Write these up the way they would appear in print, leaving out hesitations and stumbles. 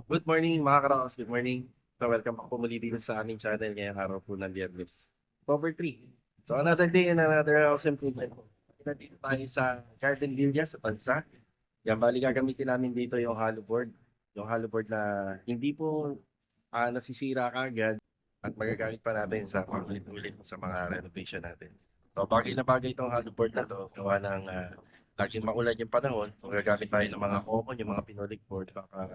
Good morning mga karaos, good morning. So welcome back po muli dito sa aming channel ngayong araw po ng Biyernes. October 3. So another day and another house improvement po. Nandito tayo sa Garden Villa sa Tansa. Yan, bali gagamitin namin dito yung hollow board. Yung hollow board na hindi po nasisira kagad at magagamit pa natin sa pag-ulit-ulit sa mga renovation natin. So bagay na bagay itong hollow board na to. Gawa ng laging maulan yung panahon. So gagamit tayo ng mga common, yung mga pinolik board. Baka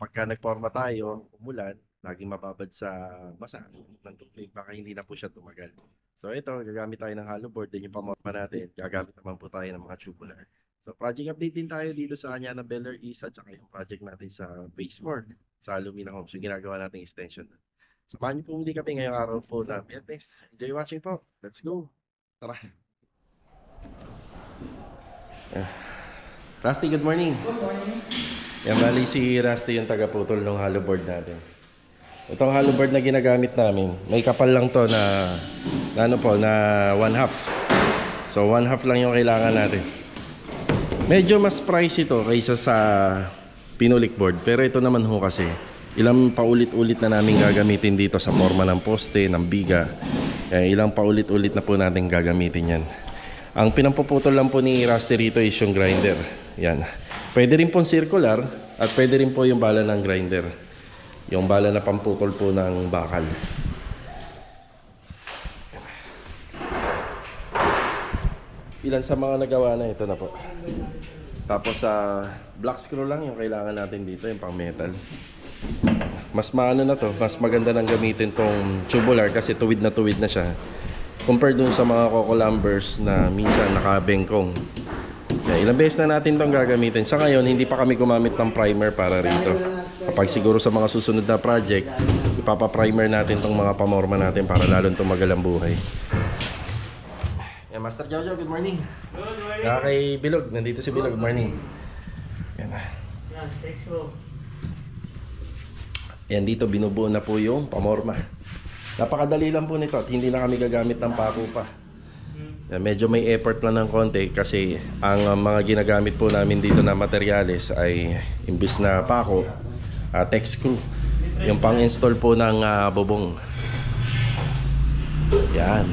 pagka nagporma tayo, umulan, laging mababad sa basa ng tubig, baka hindi na po siya tumagal. So ito, gagamit tayo ng hollow board, din yung pamorma natin, gagamit naman po tayo ng mga tubular. So project update din tayo dito sa Anyana Beller East at saka yung project natin sa Phase 4 sa Alumina Homes, yung ginagawa nating extension. Samahan niyo po muli kami ngayong araw po na Biyernes. Enjoy watching po. Let's go. Tara. Rusty, good morning. Yan, bali si Rusty yung taga-putol ng hollow board natin. Itong hollow board na ginagamit namin, may kapal lang to na ano po, na 1/2. So 1/2 lang yung kailangan natin. Medyo mas price ito kaysa sa pinulik board. Pero ito naman ho kasi, ilang paulit-ulit na namin gagamitin dito sa forma ng poste, ng biga. Ilang paulit-ulit na po natin gagamitin yan. Ang pinampuputol lang po ni Rusty rito is yung grinder. Yan. Pwede rin pong circular at pwede rin po yung bala ng grinder. Yung bala na pamputol po ng bakal. Ilan sa mga nagawa na ito na po. Tapos sa black screw lang yung kailangan natin dito, yung pang metal. Mas maano na to, mas maganda nang gamitin tong tubular kasi tuwid na siya. Compared dun sa mga coco lumbers na minsan nakabengkong. Ilang beses na natin itong gagamitin. Sa ngayon, hindi pa kami gumamit ng primer para rito. Kapag siguro sa mga susunod na project, ipapa-primer natin itong mga pamorma natin para lalong tumagal ang buhay. Yan, Master Jojo, good morning. Good morning. Kaya kay Bilog, nandito si Bilog, good morning. Yan na. Yan, thanks bro. Yan, dito binubuo na po yung pamorma. Napakadali lang po nito at hindi na kami gagamit ng pako pa. Medyo may effort lang ng konti kasi ang mga ginagamit po namin dito na materyales ay imbis na pako, tech screw. Yung pang-install po ng bubong. Yan.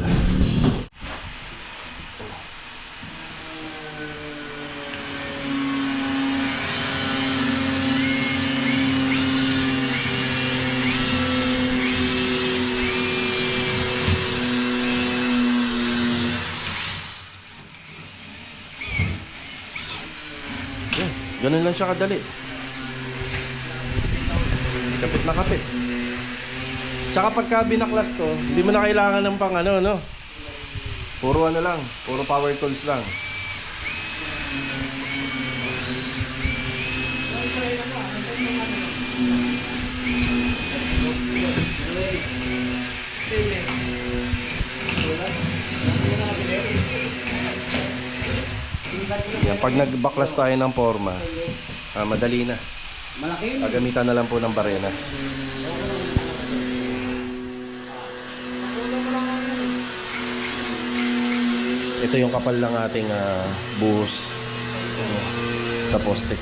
Ganun lang siya kadali. Kapit na kapit. Tsaka pagka binaklas to, hindi mo na kailangan ng pang ano, no? Puro ano lang, puro power tools lang. Yan, pag nagbaklas tayo ng forma, madali na. Gagamitan na lang po ng barena. Ito yung kapal ng ating buhos sa poste.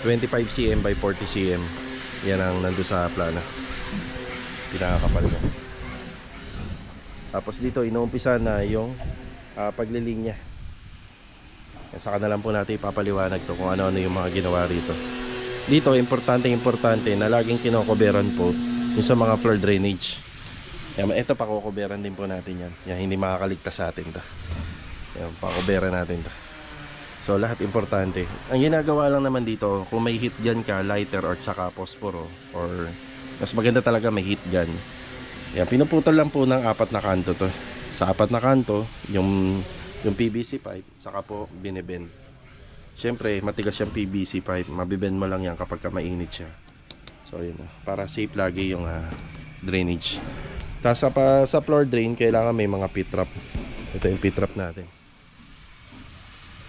25 cm by 40 cm. Yan ang nando sa plana. Pinakakapal mo. Tapos dito inuumpisa na yung paglilinya. Saka na lang po natin ipapaliwanag to kung ano-ano yung mga ginawa rito. Dito importante na laging kinokoberan po yung sa mga floor drainage. Yan, ito pakokoberan din po natin yan. Yan, hindi makakaligtas sa atin to. Yan, pakoberan natin to. So lahat importante. Ang ginagawa lang naman dito, kung may heat gun ka, lighter or tsaka posporo, or mas maganda talaga may heat gun. Yan, pinuputol lang po ng 4 na kanto to. Sa 4 na kanto, yung PVC pipe, saka po binibend. Siyempre, matigas yung PVC pipe, mabibend mo lang yan kapag mainit siya. So yun, para safe lagi yung drainage. Tapos sa floor drain, kailangan may mga P-trap. Ito yung P-trap natin.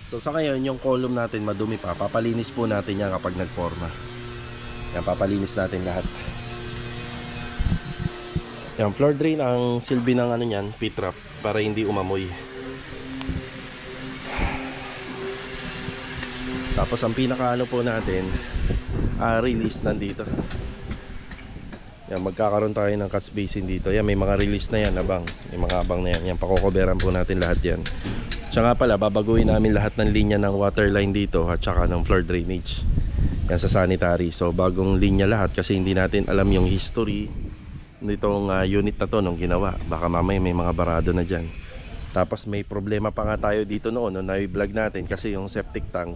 So sa ngayon, yung column natin madumi pa. Papalinis po natin yan kapag nagforma. Yan, papalinis natin lahat. Yan, floor drain ang silbi ng ano niyan, P-trap, para hindi umamoy. Tapos ang pinakaano po natin, release nandito. Yan, magkakaroon tayo ng catch basin dito. Yan, may mga release na yan, abang. May mga abang na yan. Yan, pakukoberan po natin lahat yan. Tsaka pala, babaguhin namin lahat ng linya ng water line dito at saka ng floor drainage. Yan sa sanitary. So, bagong linya lahat kasi hindi natin alam yung history nitong unit na to nung ginawa. Baka mamaya may mga barado na dyan. Tapos may problema pa nga tayo dito noon nung na-vlog natin kasi yung septic tank,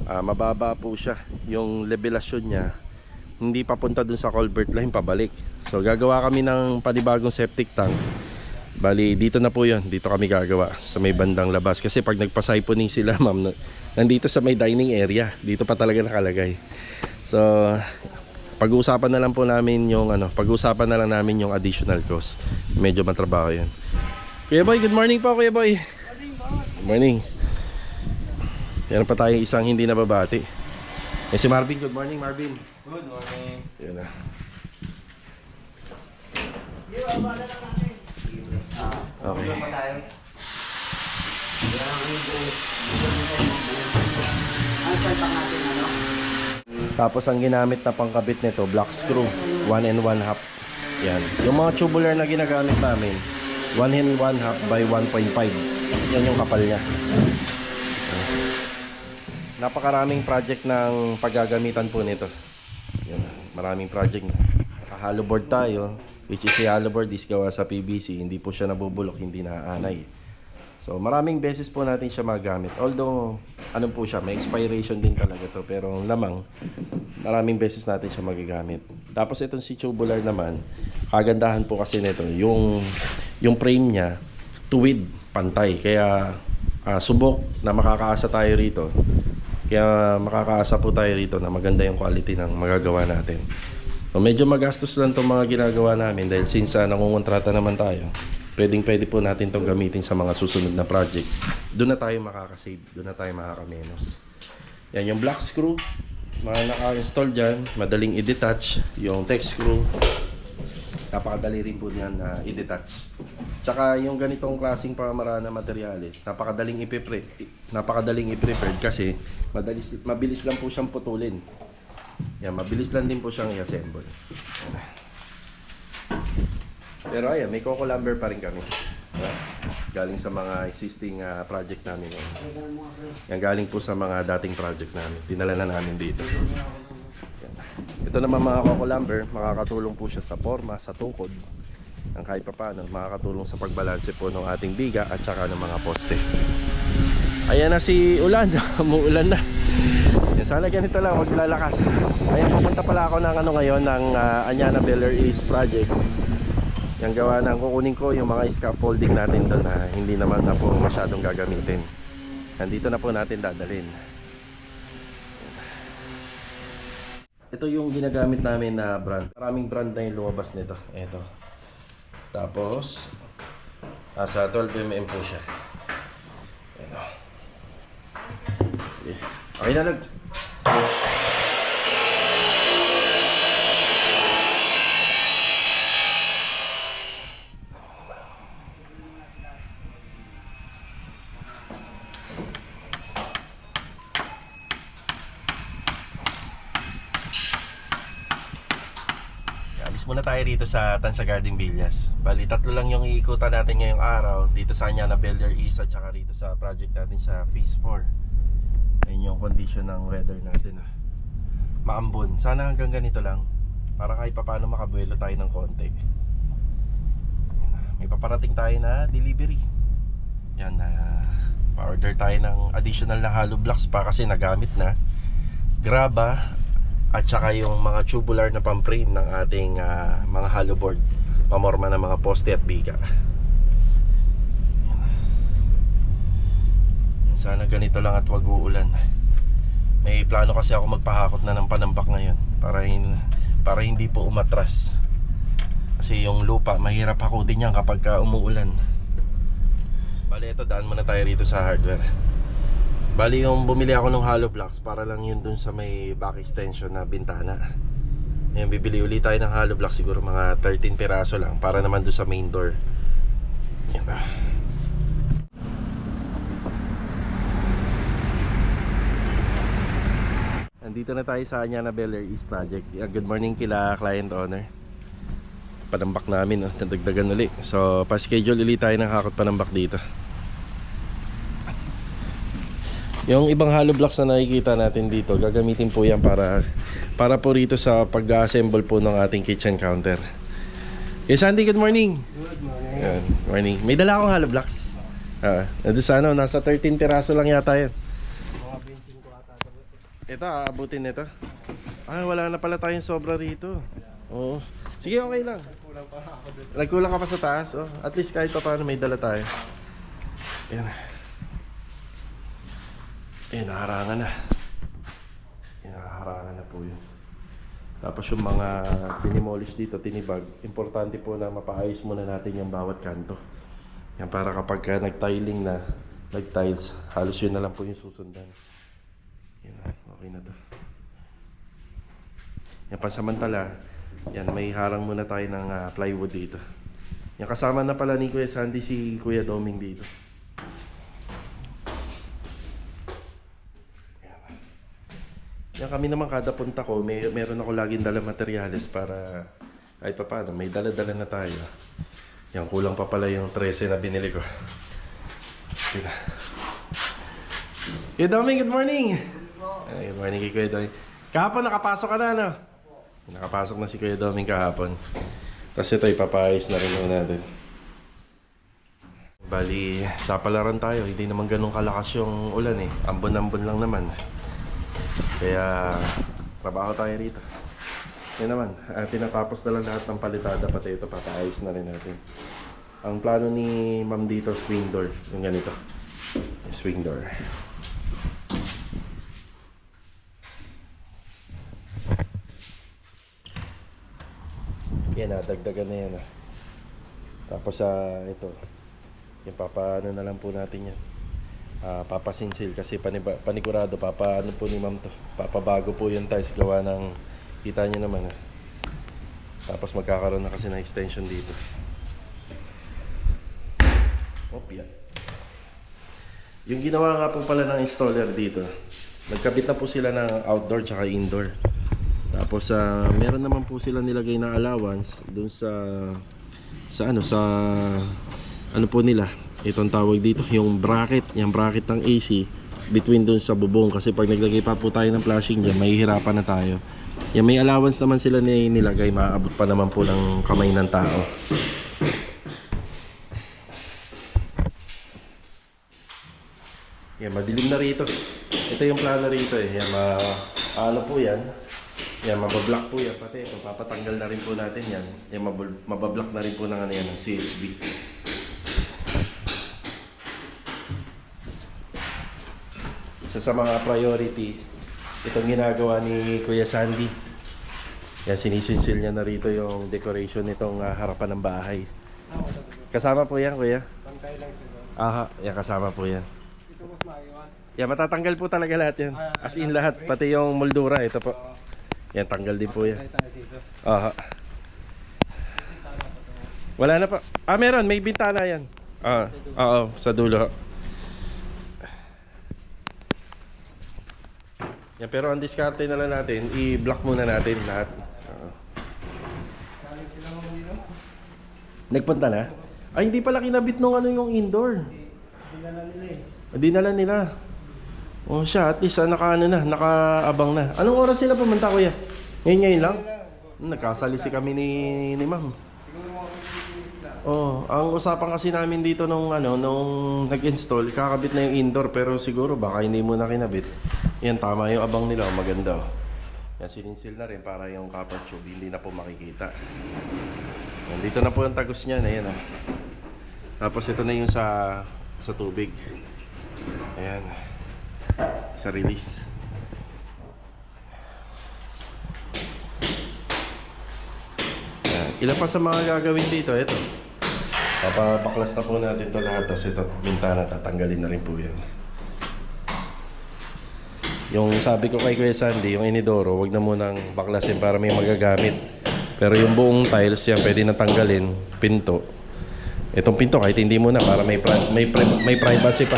mababa po siya. Yung levelasyon niya hindi papunta dun sa culvert line, pabalik. So gagawa kami ng panibagong septic tank. Bali dito na po yun, dito kami gagawa sa may bandang labas. Kasi pag nagpa-siphoning sila ma'am, nandito sa may dining area, dito pa talaga nakalagay. So pag-uusapan na lang po namin yung pag-uusapan na lang namin yung additional cost. Medyo matrabaho yun. Kuya Boy, good morning po Kuya Boy. Good morning. Meron pa tayong isang hindi nababati. Si Marvin, good morning Marvin. Good morning. Yun na. Okay. Tapos ang ginamit na pangkabit nito, black screw, 1 and 1/2. Yan. Yung mga tubular na ginagamit namin, 1 and 1/2 by 1.5. Yan yung kapal niya. Napakaraming project ng paggagamitan po nito. Yan. Maraming project na. Naka-hollow board tayo, which is yung hollow board is gawa sa PVC, hindi po siya nabubulok, hindi naaanay. So maraming beses po natin siya magamit. Although po siya, may expiration din talaga to, pero ang lamang maraming beses natin siya magagamit. Tapos itong si tubular naman, kagandahan po kasi nito, yung frame niya tuwid, pantay. Kaya subok na makakaasa tayo rito. Kaya makakaasa po tayo rito na maganda yung quality ng magagawa natin. So medyo magastos lang itong mga ginagawa namin dahil since nangungontrata naman tayo, pwede po natin itong gamitin sa mga susunod na project. Doon na tayo makakasave, doon na tayo makakamenos. Yan yung black screw, mga naka-install dyan, madaling i-detach. Yung text screw, napakadali rin po yan na i-detach. Tsaka yung ganitong klaseng pamamaraan na materyales, napakadaling i-prepare kasi mabilis lang po siyang putulin. Yan, mabilis lang din po siyang i-assemble. Pero ayan, may coco lumber pa rin kami. Galing sa mga existing project namin. Yan, galing po sa mga dating project namin. Dinala na namin dito. Yan. Ito naman mga coco lumber, makakatulong po siya sa forma, sa tukod. Ang kahit pa paano, makakatulong sa pagbalanse po ng ating biga at saka ng mga poste. Ayan na si Ulan, umuulan na. Yan, sana ganito lang, huwag lalakas. Ayan, pupunta pala ako ng ngayon ng Anyana Beller East project. Yung gawa ng kukunin ko yung mga scaffolding natin doon na hindi naman na po masyadong gagamitin. Nandito na po natin dadalhin. Ito yung ginagamit namin na brand. Maraming brand na yung lumabas nito. Ito. Tapos sa 12mm po siya. Ayan o. Okay na lang. Alis muna tayo dito sa Tansagarding Villas. Bali, 3 lang yung iikutan natin ngayong araw. Dito sa Anyana Beller East at saka rito sa project natin sa Phase 4. Ayun yung condition ng weather natin. Maambon. Sana hanggang ganito lang. Para kahit paano makabuelo tayo ng konti. May paparating tayo na delivery. Yan na. Pa-order tayo ng additional na hollow blocks pa kasi nagamit na. Graba at saka yung mga tubular na pang-frame ng ating mga hollow board, pamorma ng mga poste at biga. Sana ganito lang at wag uulan. May plano kasi ako magpahakot na ng panambak ngayon para hindi po umatras. Kasi yung lupa mahirap hakutin yan kapag umuulan. Bali ito, daan muna tayo rito sa hardware. Bali yung bumili ako ng hollow blocks para lang yun dun sa may back extension na bintana. Ngayon bibili ulit tayo ng hollow blocks, siguro mga 13 piraso lang para naman dun sa main door. Yan ba. Dito na tayo sa Anyana Bel Air East Project. Good morning kila client owner. Panambak namin, oh. Nadagdagan uli. So, pa-schedule ulit tayo ng hakot panambak dito. Yung ibang hollow blocks na nakikita natin dito, gagamitin po yan para po rito sa pag-assemble po ng ating kitchen counter. Okay, Sandy, good morning. Good morning. Yan, morning. May dala akong hollow blocks. Nandun sa ano, nasa 13 piraso lang yata yan. Mga 25 ata. Ito, aabutin nito. Wala na pala tayong sobra rito. Oo. Sige, okay lang. Kulang pa ako doon. Nagkulang ka pa sa taas. Oh. At least kahit pa paano may dala tayo. Yan. Naharangan na. Naharangan na po yun. Tapos yung mga dinimolish dito, tinibag. Importante po na mapaayos muna natin yung bawat kanto. Yan, para kapag nag-tiling na, nag-tiles, halos yun na lang po yung susundan. Yan, okay na to. Yan, pansamantala, yan, may harang muna tayo ng plywood dito. Yan, kasama na pala ni Kuya Sandy si Kuya Doming dito. Yan, kami naman kada punta ko, meron ako laging dala materyales para kahit pa paano, may dala-dala na tayo. Yan, kulang pa pala yung 13 na binili ko. Sila. Kuya Doming, good morning! Good morning kay Kuya Doming. Kahapon nakapasok ka na, no? Nakapasok na si Kuya Doming kahapon. Tapos ito, ipapayos na rin natin. Bali, sa palaran tayo, hindi naman ganun kalakas yung ulan eh. Ambon-ambon lang naman. Kaya, trabaho tayo rito. Yan naman, tinatapos na lang lahat ng palitada, pati ito, papaayos na rin natin. Ang plano ni Ma'am dito, swing door. Yung ganito. Yung swing door. Yan, dagdagan na yan. Tapos ito, yung papaano na lang po natin yan. Papasinsil kasi panigurado, papaano po ni Ma'am to. Papabago po yung tiles, gawa ng, kita nyo naman. Tapos magkakaroon na kasi ng extension dito. Yan. Yung ginawa nga po pala ng installer dito, nagkabit na po sila ng outdoor tsaka indoor. Tapos meron naman po sila nilagay na allowance dun sa ano po nila, itong tawag dito, yung bracket ng AC between dun sa bubong, kasi pag naglagay pa po tayo ng flashing dyan, mahihirapan na tayo. Yan, may allowance naman sila nilagay, maaabot pa naman po ng kamay ng tao. Yan, madilim na rito. Ito yung plano rito eh. Yan, ano po yan. Yan, mabablock po yan. Pati ito, papatanggal na rin po natin yan. Yan, mabablock na rin po ng ano yan, ng CHB. Isa sa mga priority, itong ginagawa ni Kuya Sandy. Yan, sinisinsil niya na rito yung decoration nitong harapan ng bahay. Kasama po yan, Kuya? Pantay lang siya. Yan, kasama po yan. Ito mas maiwan. Yan, matatanggal po talaga lahat yan. As in lahat, pati yung moldura, ito po. Yan, tanggal din po yan. Wala na pa. Meron, may bintana yan. Oo, sa dulo. Yan, pero ang diskarte na lang natin, i-block muna natin lahat. Nagpunta na? Ay, hindi pala kinabit nung ano yung indoor. Dinala nila eh. Dinala nila. Oh, siya, at least nakaabang na. Anong oras sila pumunta, Kuya? Ngayon lang? Nagkasalisi kami ni Ma'am. Oh, ang usapan kasi namin dito nung nag-install, kakabit na yung indoor, pero siguro baka hindi mo na kinabit. Yan, tama yung abang nila, maganda. Yan, sininsil na rin para yung copper tube hindi na po makikita. Yan, dito na po yung tagos niya, ayan oh. Tapos ito na yung sa tubig. Ayan. Sa release. Ayan. Ilan pa sa mga gagawin dito, ito. Papabaklas na po natin ito lahat. Tapos ito, bintana, tatanggalin na rin po yan. Yung sabi ko kay Kuya Sandy, yung inidoro, wag na munang baklasin para may magagamit. Pero yung buong tiles yan, pwede na tanggalin. Pinto. Itong pinto, kahit hindi mo na, para may privacy pa.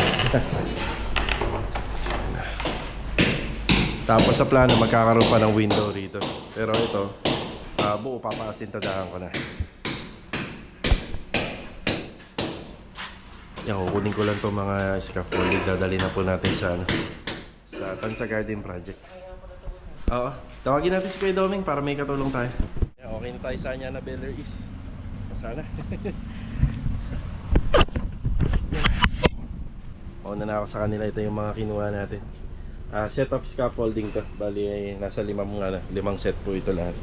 Tapos sa plano magkakaroon pa ng window rito. Pero ito, buo papasintadahan ko na. Yan, kukunin ko lang itong mga scaffolding. Dadali na po natin sa Tansa Garden Project. Oo, tawagin natin si Kuya Doming para may katulong tayo. Yan, okay na tayo sa Anyana Beller East. Sana. Mauna na ako sa kanila. Ito yung mga kinuha natin. Set of scaffolding to. Bali ay nasa limang set po ito lahat.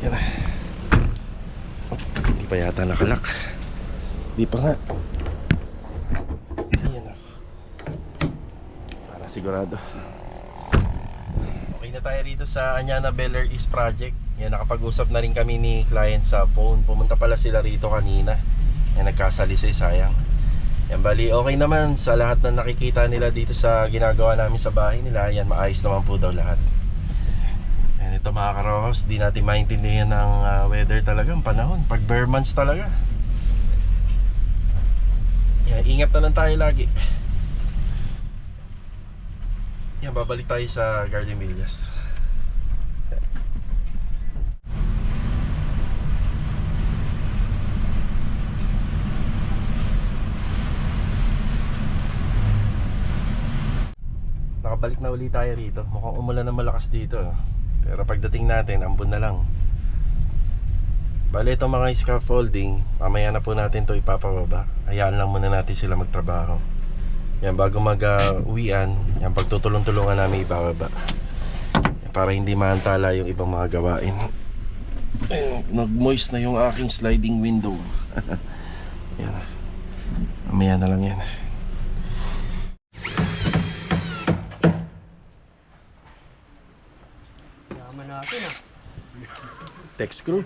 Yan. Hindi pa yata nakalak. Di pa nga. Ayan na. Para sigurado. Okay na tayo rito sa Anyana Beller East Project. Yan, nakapag-usap na rin kami ni client sa phone. Pumunta pala sila rito kanina. Yan, nagkasalisay, sayang. Yan, bali okay naman sa lahat na nakikita nila dito sa ginagawa namin sa bahay nila. Yan, maayos naman po daw lahat. Yan, ito mga karohos, di natin maintindihan ng weather talaga, ang panahon. Pag bare months talaga. Yan, ingat na lang tayo lagi. Yan, babalik tayo sa Garden Villas. Nakabalik na uli tayo rito. Mukhang umulan na malakas dito. Pero pagdating natin, ambon na lang. Bale, itong mga scaffolding, mamaya na po natin to ipapababa. Hayaan lang muna natin sila magtrabaho. Yan, bago mag-uwian, yan, pagtutulong-tulungan namin ibababa. Yan, para hindi maantala yung ibang mga gawain. Ayun, nag-moist na yung aking sliding window. Yan. Mamaya na lang yan. Yaman natin ah. Tech screw.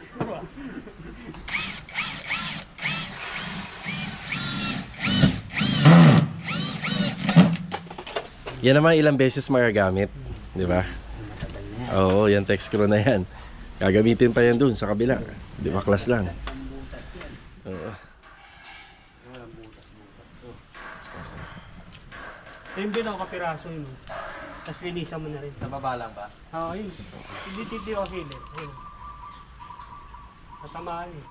Yan naman ilang beses magagamit, di ba? Oo, yan tech screw na yan. Gagamitin pa yan dun sa kabila. Di ba, class lang. Oo. Ito yung bilang kapiraso yun. Tapos linisan mo na rin. Sa baba lang ba? Oo, yun. Hindi titiyo kasi yun. Ayun. Natamaan eh.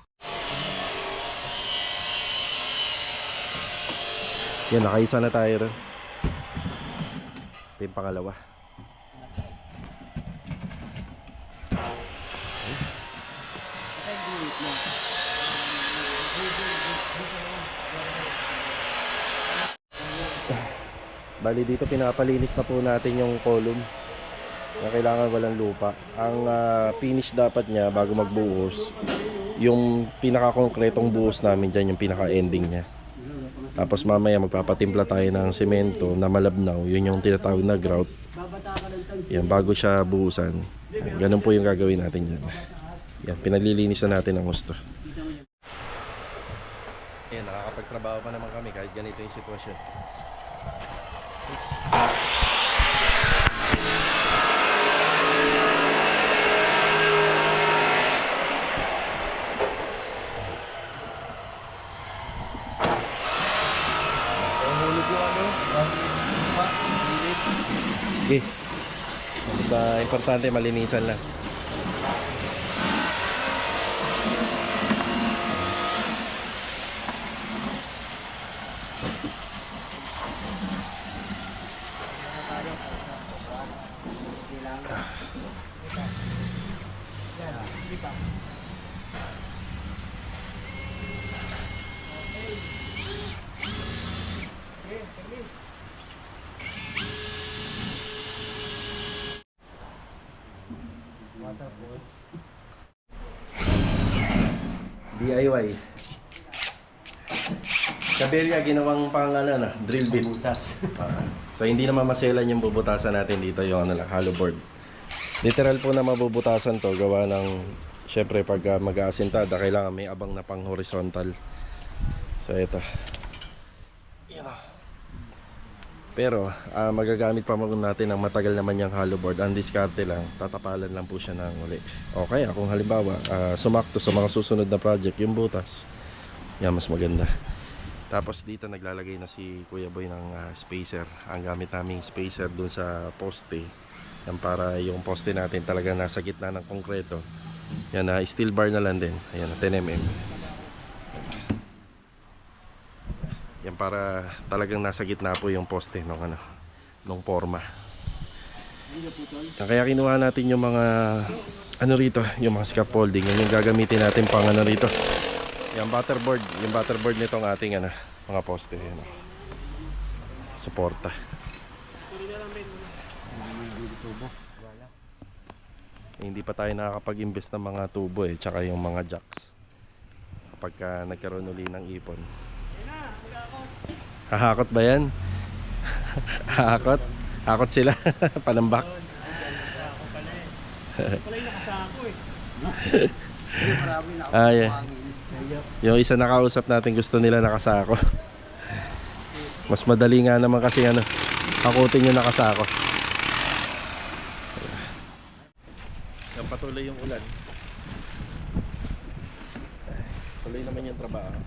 Yan, nakaisa na tayo rin. Ito yung pangalawa. Bali dito pinapalinis na po natin yung column na kailangan walang lupa. Ang finish dapat niya bago magbuhos, yung pinaka-konkretong buhos namin dyan, yung pinaka-ending niya. Tapos mamaya magpapatimpla tayo ng semento na malabnaw, yun yung tinatawag na grout. Yan, bago siya buhusan. Ganun po yung gagawin natin dyan. Yan, pinaglilinisan natin ang gusto. Yan, nakakapagtrabaho pa naman kami kahit ganito yung sitwasyon. Okay. Basta importante malinisan lang. DIY. Kabelya ginawang drill bit. Butas. So hindi naman maselan yung bubutasan natin dito, yung hollow board. Literal po na mabubutasan to gawa ng, syempre pag mag-aasintada kailangan may abang na pang horizontal. So ito. Yan o. Pero magagamit pa muna natin ng matagal naman yung hollow board. Ang diskarte lang, tatapalan lang po siya ng uli. Okay, kung halimbawa sumakto sa mga susunod na project yung butas, yan mas maganda. Tapos dito naglalagay na si Kuya Boy ng spacer. Ang gamit naming spacer dun sa poste. Yan para yung poste natin talaga nasa gitna ng konkreto. Yan na steel bar na lang din. Ayan 10 mm. Yan para talagang nasa gitna po yung poste nung forma. Yan, kaya kinuha natin yung mga rito, yung mga scaffolding. Yan yung gagamitin natin pang rito. Yung butterboard nitong ating mga poste. Yan, suporta. Hindi pa tayo nakakapag-invest ng mga tubo tsaka yung mga jacks kapag nagkaroon uli ng ipon. Hahakot ba yan? Hakot sila. Panambak. Wala yung nakasako Yeah. Yung isa nakausap natin gusto nila nakasako. Mas madali nga naman kasi hakutin yung nakasako. Yan, patuloy yung ulan. Tuloy naman yung trabaho.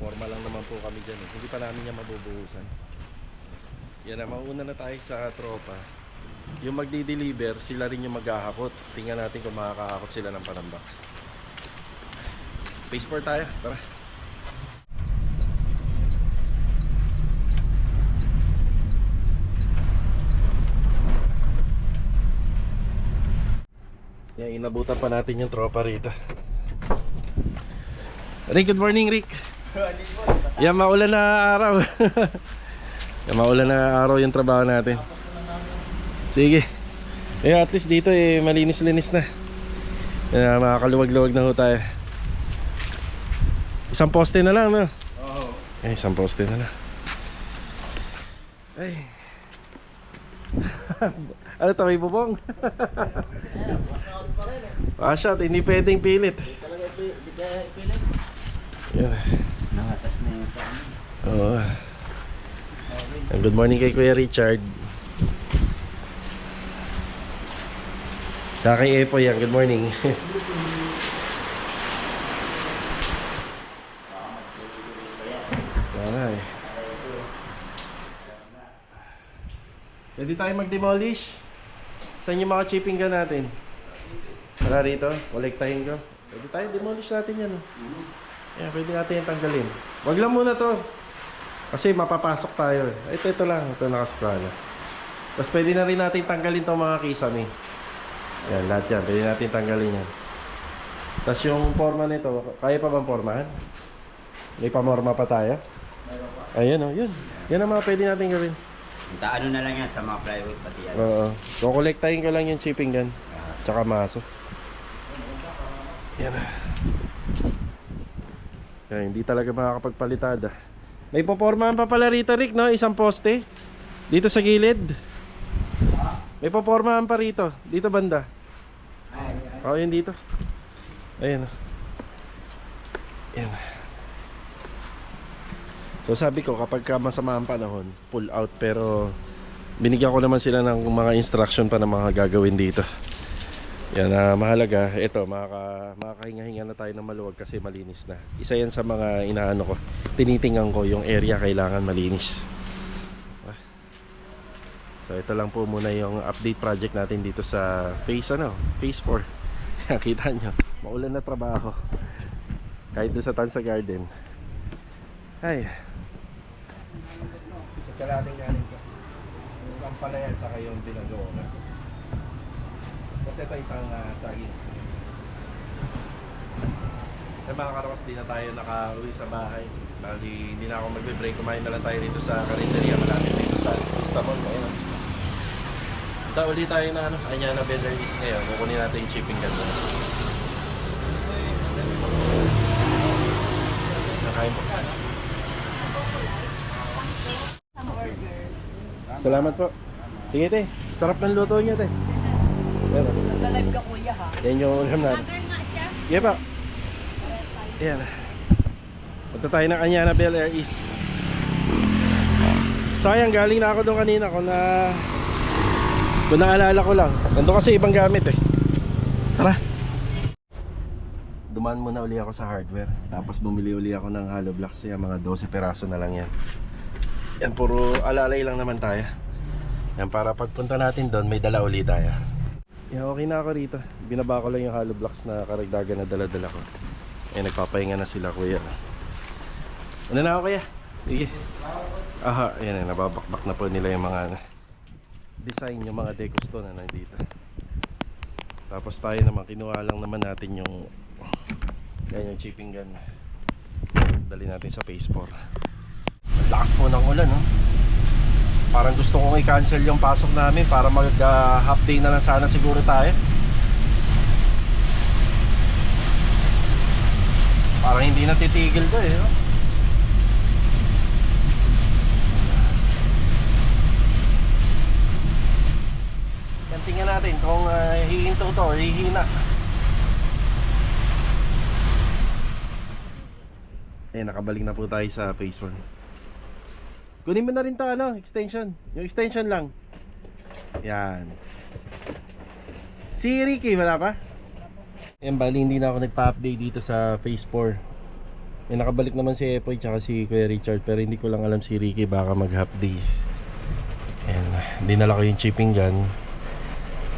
Formal lang naman po kami dyan Hindi pa namin yan mabubuhusan. Yan na, mauna na tayo sa tropa. Yung magdi-deliver, sila rin yung maghahakot. Tingnan natin kung makakahakot sila ng panambak. Pace 4 tayo, tara. Yan, inabutan pa natin yung tropa rito. Rick, good morning Rick. Yan, maulan na araw. Yan, maulan na araw yung trabaho natin. Sige. At least dito malinis-linis na. Yan, makakaluwag-luwag na ho tayo. Isang poste na lang, no? Oo. Isang poste na lang. Ay. Ano to, may bubong? Shot, hindi pwedeng pilit. Hindi kaya ipilit. Yan. Nangatas na yung sa amin. Oo. Good morning kay Kuya Richard. Saka kay Epo yan, good morning. Pwede tayo mag-demolish. Saan yung mga chipping gun natin? Tara rito, kolektahin ko. Pwede tayo demolish natin yan. Yeah, pwede natin yung tanggalin. Wag lang muna to. Kasi mapapasok tayo. Ito lang, ito nakaskala. Tapos pwede na rin natin tanggalin tong mga kisame. Yan, lahat yan. Pwede natin tanggalin yan. Tapos yung forma nito, kaya pa bang formahan? May pamorma pa tayo? Ayan o, yun. Yan ang mga pwede natin gawin. Ano na lang yan sa mga plywood pati yan. Oo. Kukolektahin ko lang yung chipping gun. Tsaka maso. Yan. Yan, hindi talaga makakapagpalitada. May popormahan pa pala rito, Rick, no? Isang poste. Dito sa gilid. May popormahan pa rito. Dito banda. Oo, yun dito. Ayan. Yan. So sabi ko kapag masama ang panahon, pull out, pero binigyan ko naman sila ng mga instruction pa na mga gagawin dito. Yan, mahalaga. Ito, makakahinga-hinga na tayo ng maluwag kasi malinis na. Isa yan sa mga inaano ko. Tinitingnan ko yung area kailangan malinis. So ito lang po muna yung update project natin dito sa phase 4. Kita nyo, maulan na trabaho. Kahit doon sa Tansa Garden. Ay. Sa kalating galing ko. Tapos ang palayan saka yung pinagawa na. Kasi ito isang saging. Sa mga karawas, di na tayo nakauwi sa bahay. Bali, hindi na ako magbe-break. Kumain na lang tayo dito sa karinderya. Malapit dito sa Istanbul. Ayun. Sa uli tayo na Anyana Better East ngayon. Kukunin natin yung shipping ganda. Nakain po. Salamat po. Sige te, sarap ng luto niyo te. Nag-live ka kuya ha? Yan yung ulam natin. Sige pa. Ayan. Punta tayo ng Anyana Bel Air East. Sayang, galing na ako doon kanina kung naalala ko lang. Nandun kasi ibang gamit eh. Tara. dumaan muna uli ako sa hardware. Tapos bumili uli ako ng hollow blocks. Yan, mga 12 peraso na lang yan. Yan, puro alalay lang naman tayo. Yan, para pagpunta natin doon, may dala uli tayo. Yan, okay na ako rito. Binaba ko lang yung hollow blocks na karagdagan na dala-dala ko. Yan, nagpapahinga na sila kuya. Ano na ako kuya? Sige. Aha, yan, nababakbak na po nila yung mga design, yung mga degusto na nandito. Tapos tayo naman, kinuha lang naman natin yung yan, yung chipping gun. Dali natin sa phase 4. Lakas po ng ulan, no? Parang gusto kong i-cancel yung pasok namin para mag half day na lang sana siguro tayo. Parang hindi na titigil to eh, no? Yan, tingnan natin kung hihinto to or hihina. Eh, nakabalik na po tayo sa phase 1. Kunin mo na rin to, ano, extension. Yung extension lang. Yan. Si Ricky, wala pa? Yan, bali hindi na ako nagpa-update dito sa phase 4. Nakabalik naman si Epoy tsaka si Kuya Richard, pero hindi ko lang alam si Ricky baka mag-half day. Yan, dinala ko yung chipping gun.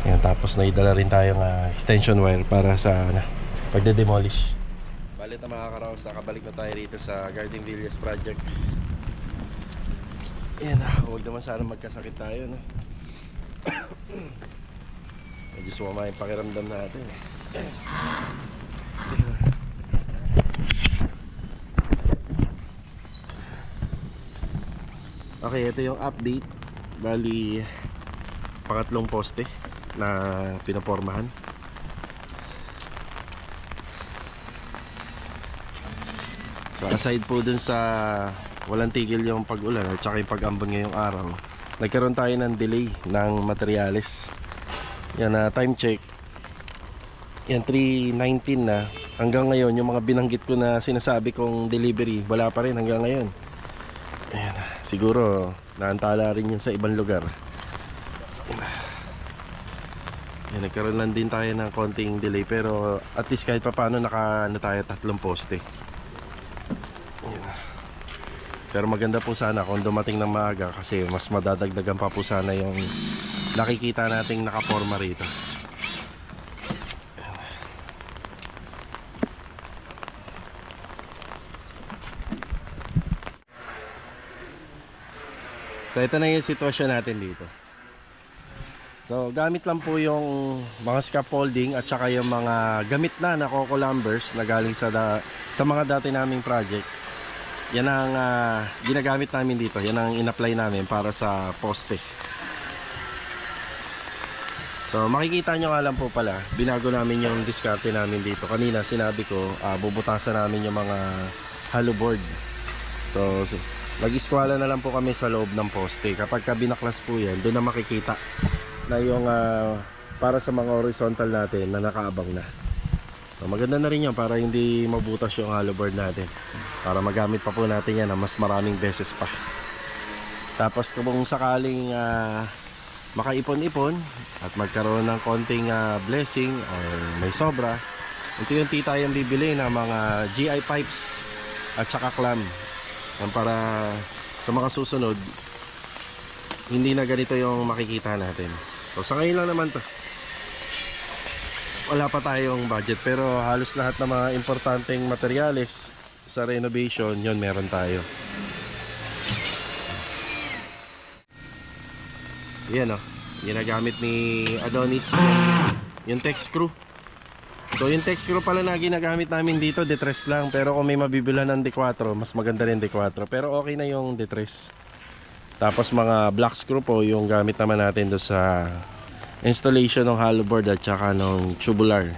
Yan, tapos naidala rin tayong extension wire para sa pagde-demolish. Balit na mga karaos, nakabalik na tayo rito sa Garden Villas project. Yan, huwag naman sana magkasakit tayo, no? Medyo sumama yung pakiramdam natin. Okay, ito yung update. Bali, pangatlong poste na pinapormahan. So aside po dun sa walang tigil yung pag-ulan at saka yung pag-ambon ngayong araw, nagkaroon tayo ng delay ng materyales. Yan, time check. Yan, 3:19 na. Hanggang ngayon, yung mga binanggit ko na sinasabi kong delivery, wala pa rin hanggang ngayon. Ayan, siguro naantala rin yun sa ibang lugar. Yan, nagkaroon lang din tayo ng konting delay, pero at least kahit pa paano naka tayo 3 poste. Yan. Pero maganda po sana kung dumating ng maaga, kasi mas madadagdagan pa po sana yung nakikita nating nakaporma rito. So ito na yung sitwasyon natin dito. So gamit lang po yung mga scaffolding at saka yung mga gamit na coco lumbers na galing sa mga dati naming project. Yan ang ginagamit namin dito. Yan ang in-apply namin para sa poste. So makikita nyo nga lang po pala, binago namin yung diskarte namin dito. Kanina sinabi ko, bubutasan namin yung mga hollow board. So mag-iskwala na lang po kami sa loob ng poste. Kapag binaklas po yan, doon na makikita na yung para sa mga horizontal natin na nakaabang na. So maganda na rin yan para hindi mabutas yung hollow board natin, para magamit pa po natin yan na mas maraming beses pa. Tapos kung sakaling makaipon-ipon at magkaroon ng konting blessing or may sobra, unti-unti tayong bibili ng mga GI pipes at saka clamp, para sa mga susunod hindi na ganito yung makikita natin. So sa ngayon lang naman to, wala pa tayong budget, pero halos lahat ng mga importanteng materyales sa renovation, yon meron tayo. Yan, ginagamit ni Adonis yung tech screw. So yung tech screw pala na ginagamit namin dito, detres lang. Pero kung may mabibilan ng D4, mas maganda rin D4. Pero okay na yung detres. Tapos mga black screw po yung gamit naman natin do sa installation ng hollow board at saka ng tubular.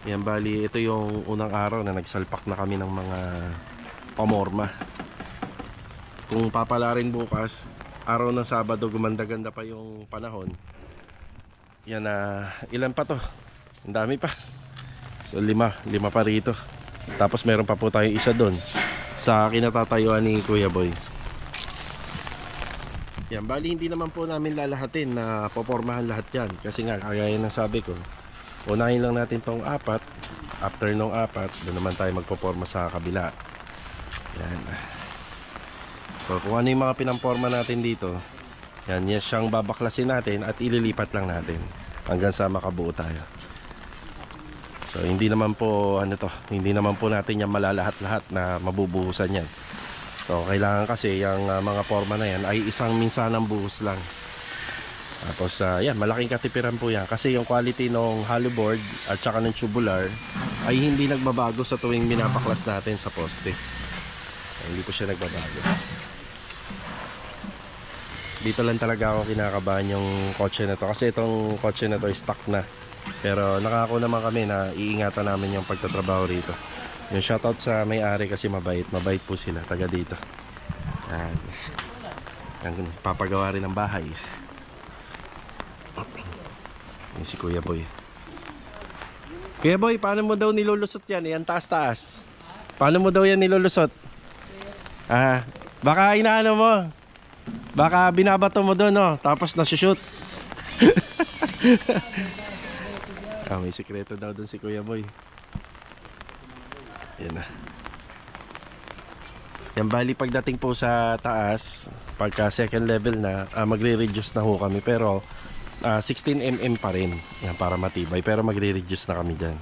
Yan, bali ito yung unang araw na nagsalpak na kami ng mga pamorma. Kung papala rin bukas, araw ng Sabado, gumanda-ganda pa yung panahon. Yan, ilan pa to? Ang dami pa. So lima pa rito. Tapos meron pa po tayong isa doon sa kinatatayuan ni Kuya Boy. Yan, bali hindi naman po namin lalahatin na popormahan lahat yan. Kasi nga, kagaya ng sabi ko, unahin lang natin tong 4. After nung 4, doon naman tayo magpoporma sa kabila. Yan. So kung ano yung mga pinamporma natin dito, yan siyang babaklasin natin at ililipat lang natin hanggang sa makabuo tayo. So hindi naman po hindi naman po natin yan malalahat-lahat na mabubuhusan yan. So kailangan kasi yung mga forma na yan ay isang minsanang buhos lang. Tapos yan, malaking katipiran po yan kasi yung quality ng hollow board at saka ng tubular ay hindi nagbabago sa tuwing binabaklas natin sa poste. Hindi po siya nagbabago. Dito lang talaga ako kinakabahan yung kotse na to kasi itong kotse na to ay stock na. Pero nakako naman kami na iingatan namin yung pagtatrabaho rito. Yung shoutout sa may-ari kasi mabait po sila, taga dito. Yan. Ang papagawa rin ng bahay. Yan si Kuya Boy. Kuya Boy, paano mo daw nilulusot yan? Yan taas-taas. Paano mo daw yan nilulusot? Baka inaano mo. Baka binabato mo doon, no? Tapos nasushoot. May sikreto daw doon si Kuya Boy. Yan na. Yan, bali pagdating po sa taas, pagka second level na, magre-reduce na ho kami. Pero 16mm pa rin. Yan, para matibay. Pero magre-reduce na kami dyan.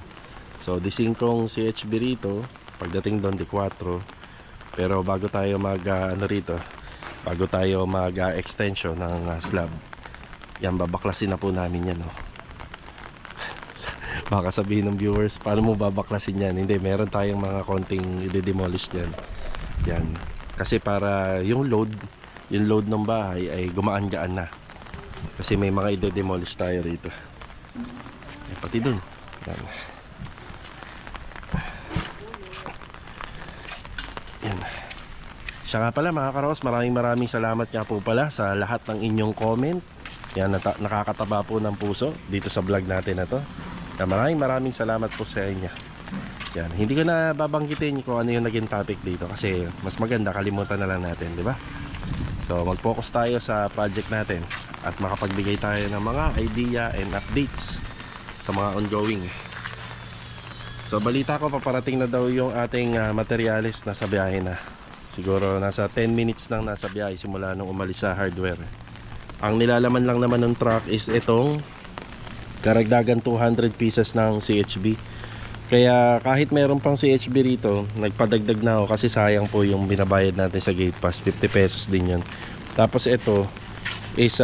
So, di 5 CHB rito. Pagdating doon, di 4. Pero bago tayo bago tayo mag-extension ng slab, yan, babaklasin na po namin yan, no? Baka sabihin ng viewers, paano mo babaklasin yan? Hindi, meron tayong mga konting i-demolish dyan. Yan. Kasi para yung load ng bahay ay gumaan-gaan na. Kasi may mga i-demolish tayo rito. Yan, pati dun. Yan. Yan. Siya nga pala mga karos, maraming salamat nga po pala sa lahat ng inyong comment. Yan, nakakataba po ng puso dito sa vlog natin na to. Maraming salamat po sa inyo. Yan, hindi ko na babanggitin kung ano yung naging topic dito kasi mas maganda kalimutan na lang natin, di ba? So mag-focus tayo sa project natin at makapagbigay tayo ng mga idea and updates sa mga ongoing. So balita ko paparating na daw yung ating materialis na sa biyahe na. Siguro nasa 10 minutes nang nasa biyahe simula nung umalis sa hardware. Ang nilalaman lang naman ng truck is itong karagdagan 200 pieces ng CHB. Kaya kahit meron pang CHB rito, nagpadagdag na ako kasi sayang po yung binabayad natin sa gate pass, 50 pesos din yun. Tapos ito is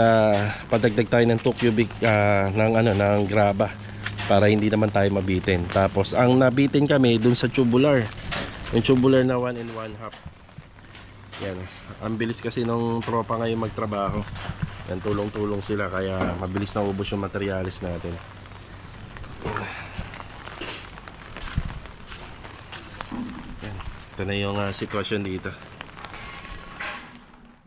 padagdag tayo ng 2 cubic ng graba para hindi naman tayo mabitin. Tapos ang nabitin kami dun sa tubular, yung tubular na 1 1/2. Yan, ang bilis kasi nung tropa ngayon magtrabaho. Yan, tulong-tulong sila kaya mabilis na ubos yung materialis natin. Yan. Ito na yung sitwasyon dito.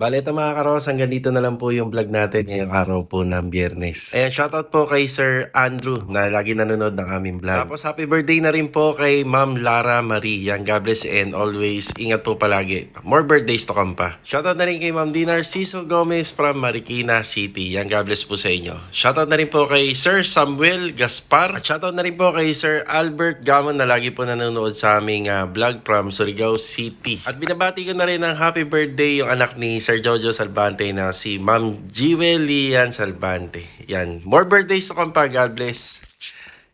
Bale, ito mga karos, hanggang dito na lang po yung vlog natin ngayong araw po ng Biyernes. Ayan, shoutout po kay Sir Andrew na lagi nanonood ng aming vlog. Tapos happy birthday na rin po kay Ma'am Lara Marie. Yan, God bless and always ingat po palagi. More birthdays to come pa. Shoutout na rin kay Ma'am Dinar Ciso Gomez from Marikina City. Yan, God bless po sa inyo. Shoutout na rin po kay Sir Samuel Gaspar. At shoutout na rin po kay Sir Albert Gamon na lagi po nanonood sa aming vlog from Surigao City. At binabati ko na rin ng happy birthday yung anak ni Sir Jojo Salvante na si Ma'am Jiwelian Salvante. Yan. More birthdays to come pa. God bless.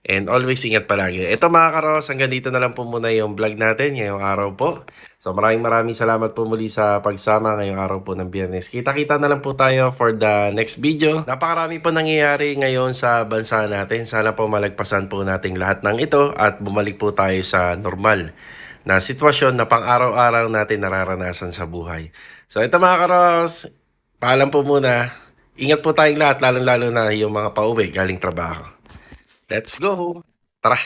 And always ingat palagi. Ito mga karos, hanggang dito na lang po muna yung vlog natin ngayong araw po. So maraming salamat po muli sa pagsama ngayong araw po ng Biyernes. Kita-kita na lang po tayo for the next video. Napakarami po nangyayari ngayon sa bansa natin. Sana po malagpasan po natin lahat ng ito at bumalik po tayo sa normal na sitwasyon na pang-araw-araw natin nararanasan sa buhay. So ito mga karos, paalam po muna. Ingat po tayong lahat, lalong-lalo na yung mga pauwi galing trabaho. Let's go! Tara!